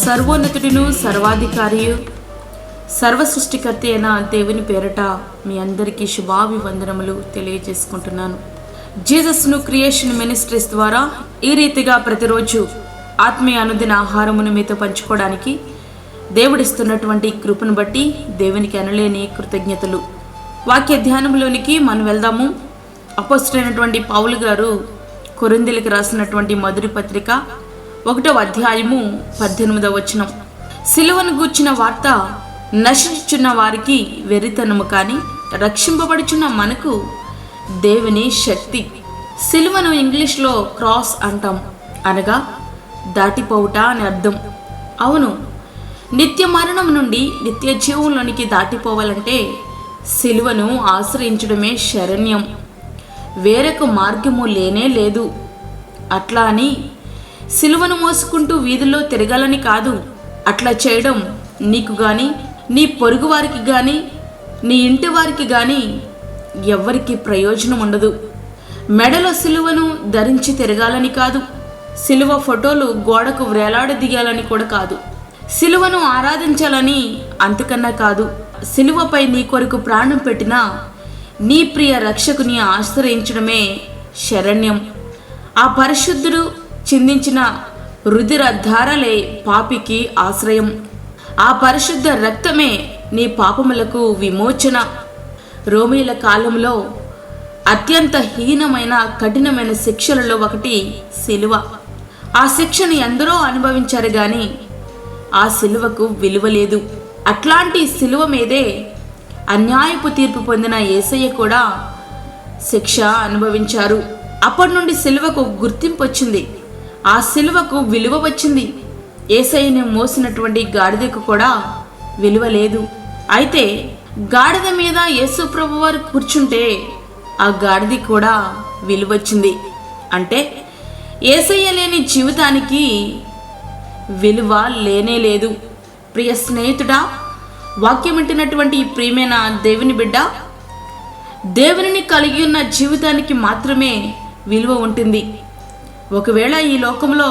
సర్వోన్నతుడును సర్వాధికారియు సర్వ సృష్టికర్త అయిన దేవుని పేరట మీ అందరికీ శుభాభివందనములు తెలియజేసుకుంటున్నాను. జీసస్ను క్రియేషన్ మినిస్ట్రీస్ ద్వారా ఈ రీతిగా ప్రతిరోజు ఆత్మీయ అనుదిన ఆహారమును మీతో పంచుకోవడానికి దేవుడిస్తున్నటువంటి కృపను బట్టి దేవునికి అనలేని కృతజ్ఞతలు. వాక్య ధ్యానంలోనికి మనం వెళ్దాము. అపోస్తలుడైనటువంటి పౌలు గారు కొరింథీయులకు రాసినటువంటి మొదటి పత్రిక 1వ అధ్యాయము 18వ వచనం. సిలువను గూర్చిన వార్త నశించుచున్న వారికి వెర్రితనము, కానీ రక్షింపబడుచున్న మనకు దేవుని శక్తి. సిలువను ఇంగ్లీష్లో క్రాస్ అంటాం, అనగా దాటిపోవుట అని అర్థం. అవును, నిత్య మరణం నుండి నిత్య జీవంలోనికి దాటిపోవాలంటే సిలువను ఆశ్రయించడమే శరణ్యం. వేరొక మార్గము లేనే లేదు. అట్లా అని సిలువను మోసుకుంటూ వీధుల్లో తిరగాలని కాదు. అట్లా చేయడం నీకు కానీ, నీ పొరుగు వారికి కానీ, నీ ఇంటి వారికి కానీ ఎవ్వరికి ప్రయోజనం ఉండదు. మెడలో సిలువను ధరించి తిరగాలని కాదు. సిలువ ఫోటోలు గోడకు వేలాడదీయాలని కూడా కాదు. సిలువను ఆరాధించాలని అంతకన్నా కాదు. సిలువపై నీ కొరకు ప్రాణం పెట్టిన నీ ప్రియ రక్షకుని ఆశ్రయించడమే శరణ్యం. ఆ పరిశుద్ధుడు చిందించిన రుధిర ధారలే పాపికి ఆశ్రయం. ఆ పరిశుద్ధ రక్తమే నీ పాపములకు విమోచన. రోమీల కాలంలో అత్యంత హీనమైన కఠినమైన శిక్షలలో ఒకటి సిలువ. ఆ శిక్షను ఎందరో అనుభవించారు కానీ ఆ సిలువకు విలువ లేదు. అట్లాంటి సిలువ మీదే అన్యాయపు తీర్పు పొందిన యేసయ్య కూడా శిక్ష అనుభవించారు. అప్పటి నుండి సిలువకు గుర్తింపు వచ్చింది. ఆ సిలువకు విలువ వచ్చింది. యేసయ్యని మోసినటువంటి గాడిదకు కూడా విలువ లేదు. అయితే గాడిద మీద యేసు ప్రభు వారు కూర్చుంటే ఆ గాడిద కూడా విలువ వచ్చింది. అంటే యేసయ్య లేని జీవితానికి విలువ లేనే లేదు. ప్రియ స్నేహితుడా, వాక్యం వింటున్నటువంటి ప్రియమైన దేవుని బిడ్డ, దేవునిని కలిగి ఉన్న జీవితానికి మాత్రమే విలువ ఉంటుంది. ఒకవేళ ఈ లోకంలో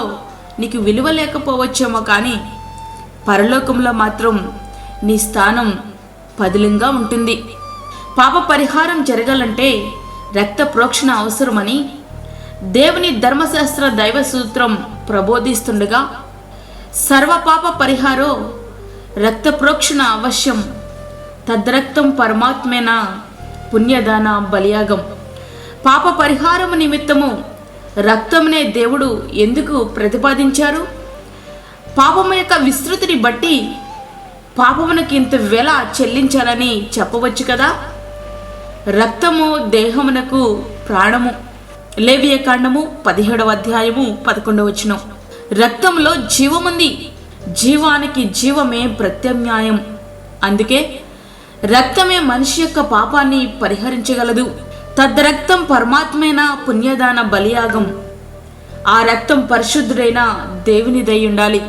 నీకు విలువ లేకపోవచ్చేమో, కానీ పరలోకంలో మాత్రం నీ స్థానం పదిలంగా ఉంటుంది. పాప పరిహారం జరగాలంటే రక్త ప్రోక్షణ అవసరమని దేవుని ధర్మశాస్త్ర దైవ సూత్రం ప్రబోధిస్తుండగా, సర్వపాప పరిహారో రక్త ప్రోక్షణ అవశ్యం, తద్రక్తం పరమాత్మేన పుణ్యదాన బలియాగం. పాప పరిహారము నిమిత్తము రక్తమునే దేవుడు ఎందుకు ప్రతిపాదించారు? పాపము యొక్క విస్తృతిని బట్టి పాపమునకు ఇంత వెల చెల్లించాలని చెప్పవచ్చు కదా. రక్తము దేహమునకు ప్రాణము. లేవియ కాండము 17వ అధ్యాయము 11వ వచనం. రక్తంలో జీవముంది. జీవానికి జీవమే ప్రత్యామ్నాయం. అందుకే రక్తమే మనిషి యొక్క పాపాన్ని పరిహరించగలదు. తద్రక్తం పరమాత్మైన పుణ్యదాన బలియాగం. ఆ రక్తం పరిశుద్ధుడైన దేవునిదై ఉండాలి.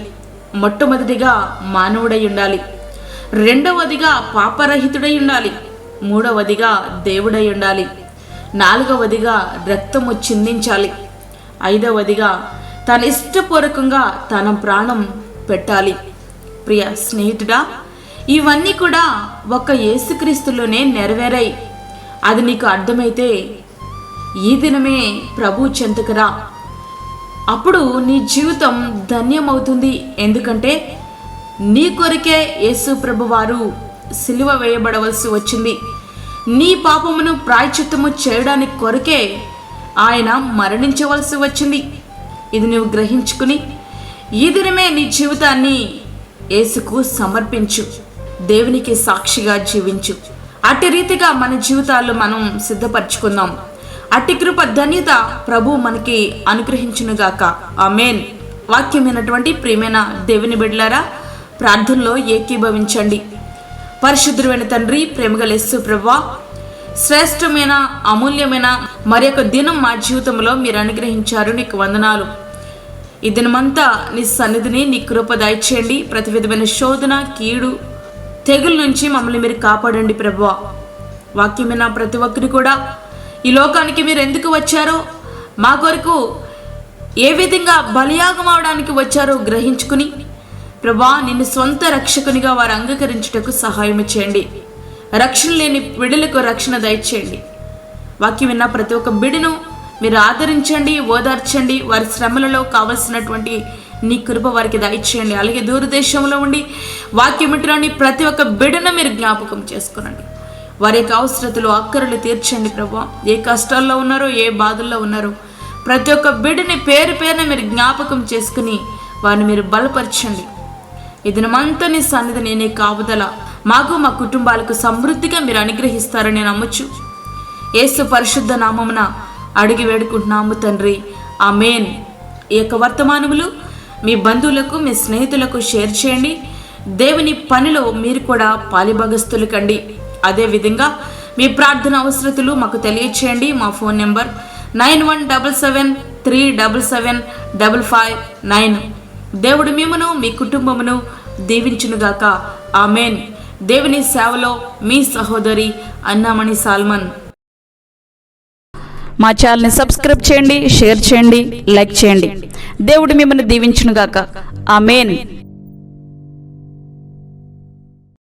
మొట్టమొదటిగా మానవుడై ఉండాలి. రెండవదిగా పాపరహితుడై ఉండాలి. మూడవదిగా దేవుడై ఉండాలి. నాలుగవదిగా రక్తము చిందించాలి. ఐదవదిగా తన ఇష్టపూర్వకంగా తన ప్రాణం పెట్టాలి. ప్రియ స్నేహితుడా, ఇవన్నీ కూడా ఒక్క యేసుక్రీస్తులోనే నెరవేరాయి. అది నీకు అర్థమైతే ఈ దినమే ప్రభు చెంతకురా. అప్పుడు నీ జీవితం ధన్యమవుతుంది. ఎందుకంటే నీ కొరకే యేసు ప్రభు వారు సిలువ వేయబడవలసి వచ్చింది. నీ పాపమును ప్రాయశ్చిత్తము చేయడానికి కొరకే ఆయన మరణించవలసి వచ్చింది. ఇది నువ్వు గ్రహించుకుని ఈ దినమే నీ జీవితాన్ని యేసుకు సమర్పించు. దేవునికి సాక్షిగా జీవించు. అట్టి రీతిగా మన జీవితాల్లో మనం సిద్ధపరచుకుందాం. అట్టి కృప ధన్యత ప్రభు మనకి అనుగ్రహించునుగాక. ఆమేన్. వాక్యమైనటువంటి ప్రియమైన దేవుని బిడ్డలారా, ప్రార్థనలో ఏకీభవించండి. పరిశుద్ధుడైన తండ్రి, ప్రేమగల యేసు ప్రభువా, శ్రేష్టమైన అమూల్యమైన మరి ఒక దినం మా జీవితంలో మీరు అనుగ్రహించారు. నీకు వందనాలు. ఈ దినమంతా నీ సన్నిధిని, నీ కృప దయచేయండి. ప్రతి విధమైన శోధన, కీడు, తెగుల నుంచి మమ్మల్ని మీరు కాపాడండి ప్రభువా. వాక్యమైన ప్రతి ఒక్కరి కూడా ఈ లోకానికి మీరు ఎందుకు వచ్చారో, మా కొరకు ఏ విధంగా బలియాగం అవడానికి వచ్చారో గ్రహించుకుని ప్రభా నిన్ను సొంత రక్షకునిగా వారు అంగీకరించుటకు సహాయం చేయండి. రక్షణ లేని బిడ్డలకు రక్షణ దయచేయండి. వాక్యం విన్న ప్రతి ఒక్క బిడ్డను మీరు ఆదరించండి, ఓదార్చండి. వారి శ్రమలలో కావలసినటువంటి నీ కృప వారికి దయచేయండి. అలాగే దూరదేశంలో ఉండి వాక్యం వింటున్న ప్రతి ఒక్క బిడ్డను మీరు జ్ఞాపకం చేసుకునండి. వారి యొక్క అవసరతలు అక్కరలు తీర్చండి ప్రభా. ఏ కష్టాల్లో ఉన్నారో, ఏ బాధల్లో ఉన్నారో ప్రతి ఒక్క బిడ్డని పేరు పేరున మీరు జ్ఞాపకం చేసుకుని వారిని మీరు బలపరచండి. ఈ దినమంతా నీ సన్నిధిని, నీ కాపుదల మాకు మా కుటుంబాలకు సమృద్ధిగా మీరు అనుగ్రహిస్తారని నమ్మచ్చు. యేసు పరిశుద్ధ నామమున అడిగి వేడుకుంటున్నాము తండ్రి, ఆమేన్. ఈ యొక్క వర్తమానములు మీ బంధువులకు, మీ స్నేహితులకు షేర్ చేయండి. దేవుని పనిలో మీరు కూడా పాలిభాగస్తులు కండి. అదేవిధంగా మీ ప్రార్థన అవసరతలు మాకు తెలియచేయండి. మా ఫోన్ నెంబర్ 9177377559. దేవుడు మిమ్మును, మీ కుటుంబమును దీవించునుగాక. ఆమేన్. దేవుని సేవలో మీ సహోదరి అన్నామణి సాల్మన్. మా ఛానల్ని సబ్స్క్రైబ్ చేయండి, షేర్ చేయండి, లైక్ చేయండి. దేవుడు మిమ్మల్ని దీవించునుగాక. ఆమేన్.